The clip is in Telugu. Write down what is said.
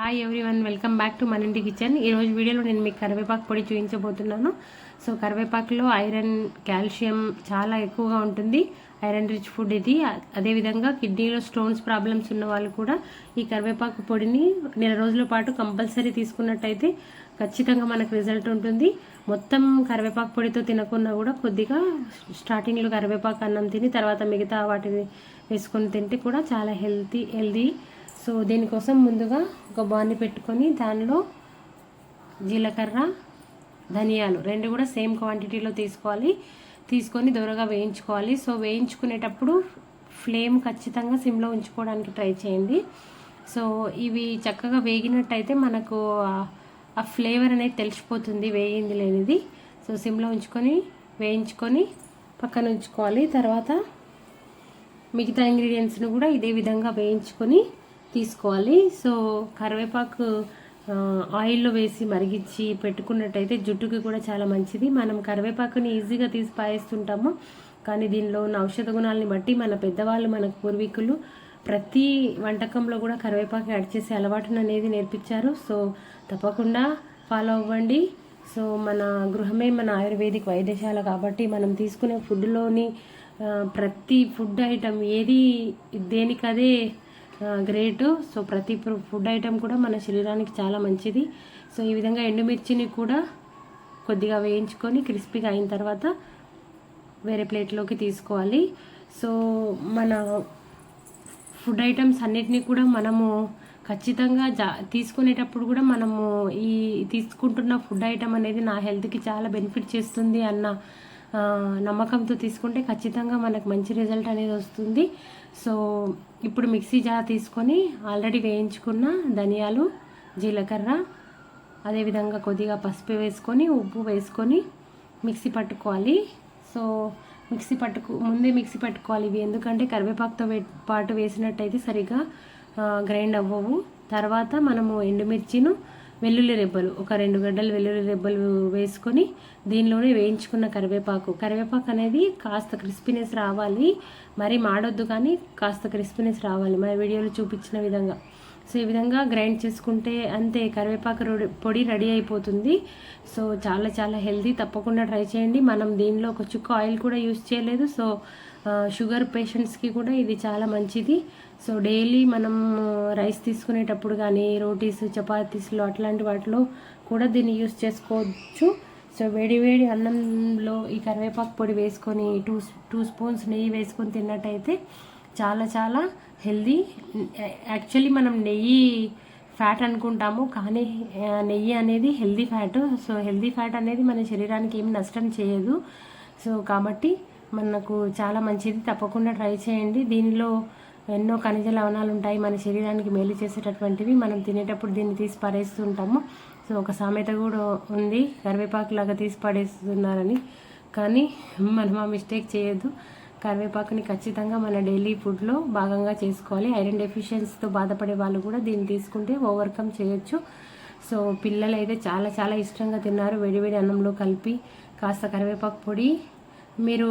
Hi everyone, welcome back to మన ఇంటి కిచెన్. ఈరోజు వీడియోలో నేను మీకు కరివేపాకు పొడి చూపించబోతున్నాను. సో కరివేపాకులో ఐరన్, కాల్షియం చాలా ఎక్కువగా ఉంటుంది. ఐరన్ రిచ్ ఫుడ్ ఇది. అదేవిధంగా కిడ్నీలో స్టోన్స్ ప్రాబ్లమ్స్ ఉన్న వాళ్ళు కూడా ఈ కరివేపాకు పొడిని నెల రోజుల పాటు కంపల్సరీ తీసుకున్నట్టయితే ఖచ్చితంగా మనకు రిజల్ట్ ఉంటుంది. మొత్తం కరివేపాకు పొడితో తినకుండా కూడా కొద్దిగా స్టార్టింగ్లో కరివేపాకు అన్నం తిని తర్వాత మిగతా వాటిని వేసుకొని తింటే కూడా చాలా హెల్తీ. సో దీనికోసం ముందుగా ఒక బాణీ పెట్టుకొని దానిలో జీలకర్ర, ధనియాలు రెండు కూడా సేమ్ క్వాంటిటీలో తీసుకొని దూరగా వేయించుకోవాలి. సో వేయించుకునేటప్పుడు ఫ్లేమ్ ఖచ్చితంగా సిమ్లో ఉంచుకోవడానికి ట్రై చేయండి. సో ఇవి చక్కగా వేగినట్టయితే మనకు ఆ ఫ్లేవర్ అనేది తెలిసిపోతుంది వేయింది లేనిది. సో సిమ్లో వేయించుకొని పక్కన ఉంచుకోవాలి. తర్వాత మిగతా ఇంగ్రీడియంట్స్ని కూడా ఇదే విధంగా వేయించుకొని తీసుకోవాలి. సో కరివేపాకు ఆయిల్లో వేసి మరిగించి పెట్టుకున్నట్టయితే జుట్టుకి కూడా చాలా మంచిది. మనం కరివేపాకుని ఈజీగా తీసి పారేస్తుంటాము, కానీ దీనిలో ఉన్న ఔషధ గుణాలని బట్టి మన పెద్దవాళ్ళు, మన పూర్వీకులు ప్రతి వంటకంలో కూడా కరివేపాకు యాడ్ చేసే అలవాటును అనేది నేర్పించారు. సో తప్పకుండా ఫాలో అవ్వండి. సో మన గృహమే మన ఆయుర్వేదిక్ వైద్యశాల కాబట్టి మనం తీసుకునే ఫుడ్లోని ప్రతి ఫుడ్ ఐటమ్ ఏది దేనికదే గ్రేట్. సో ప్రతి ఫుడ్ ఐటమ్ కూడా మన శరీరానికి చాలా మంచిది. సో ఈ విధంగా ఎండుమిర్చిని కూడా కొద్దిగా వేయించుకొని క్రిస్పీగా అయిన తర్వాత వేరే ప్లేట్లోకి తీసుకోవాలి. సో మన ఫుడ్ ఐటమ్స్ అన్నిటినీ కూడా మనము ఖచ్చితంగా తీసుకునేటప్పుడు కూడా మనము ఈ తీసుకుంటున్న ఫుడ్ ఐటమ్ అనేది నా హెల్త్కి చాలా బెనిఫిట్ చేస్తుంది అన్న నమ్మకంతో తీసుకుంటే ఖచ్చితంగా మనకు మంచి రిజల్ట్ అనేది వస్తుంది. సో ఇప్పుడు మిక్సీ జార్ తీసుకొని ఆల్రెడీ వేయించుకున్న ధనియాలు, జీలకర్ర, అదేవిధంగా కొద్దిగా పసుపు వేసుకొని ఉప్పు వేసుకొని మిక్సీ పట్టుకోవాలి. సో ముందే మిక్సీ పట్టుకోవాలి ఇవి, ఎందుకంటే కరివేపాకుతో పాటు వేసినట్టయితే సరిగ్గా గ్రైండ్ అవ్వవు. తర్వాత మనము ఎండుమిర్చిను, వెల్లుల్లి రెబ్బలు, ఒక 2 గడ్డలు వెల్లుల్లి రెబ్బలు వేసుకొని దీనిలోనే వేయించుకున్న కరివేపాకు అనేది కాస్త క్రిస్పీనెస్ రావాలి, మరి మాడొద్దు, కానీ కాస్త క్రిస్పీనెస్ రావాలి మన వీడియోలో చూపించిన విధంగా. సో ఈ విధంగా గ్రైండ్ చేసుకుంటే అంతే, కరివేపాకు పొడి రెడీ అయిపోతుంది. సో చాలా చాలా హెల్తీ, తప్పకుండా ట్రై చేయండి. మనం దీనిలో ఒక చుక్క ఆయిల్ కూడా యూజ్ చేయలేదు. సో షుగర్ పేషెంట్స్కి కూడా ఇది చాలా మంచిది. సో డైలీ మనం రైస్ తీసుకునేటప్పుడు కానీ రోటీస్, చపాతీస్లో అట్లాంటి వాటిలో కూడా దీన్ని యూజ్ చేసుకోవచ్చు. సో వేడి అన్నంలో ఈ కరివేపాకు పొడి వేసుకొని టూ స్పూన్స్ నెయ్యి వేసుకొని తిన్నట్టయితే చాలా చాలా హెల్దీ. యాక్చువల్లీ మనం నెయ్యి ఫ్యాట్ అనుకుంటాము, కానీ నెయ్యి అనేది healthy fat. So healthy fat అనేది మన శరీరానికి ఏం నష్టం చేయదు. సో కాబట్టి మనకు చాలా మంచిది, తప్పకుండా ట్రై చేయండి. దీనిలో ఎన్నో ఖనిజ లవణాలు ఉంటాయి, మన శరీరానికి మేలు చేసేటటువంటివి. మనం తినేటప్పుడు దీన్ని తీసి పడేస్తుంటాము. సో ఒక సామెత కూడా ఉంది, కరివేపాకు లాగా తీసి పడేస్తున్నారని. కానీ మనం ఆ మిస్టేక్ చేయొద్దు. కరివేపాకుని ఖచ్చితంగా మన డైలీ ఫుడ్లో భాగంగా చేసుకోవాలి. ఐరన్ డెఫిషియన్సీతో బాధపడే వాళ్ళు కూడా దీన్ని తీసుకుంటే ఓవర్కమ్ చేయొచ్చు. సో పిల్లలు అయితే చాలా చాలా ఇష్టంగా తిన్నారు. వేడివేడి అన్నంలో కలిపి కాస్త కరివేపాకు పొడి మీరు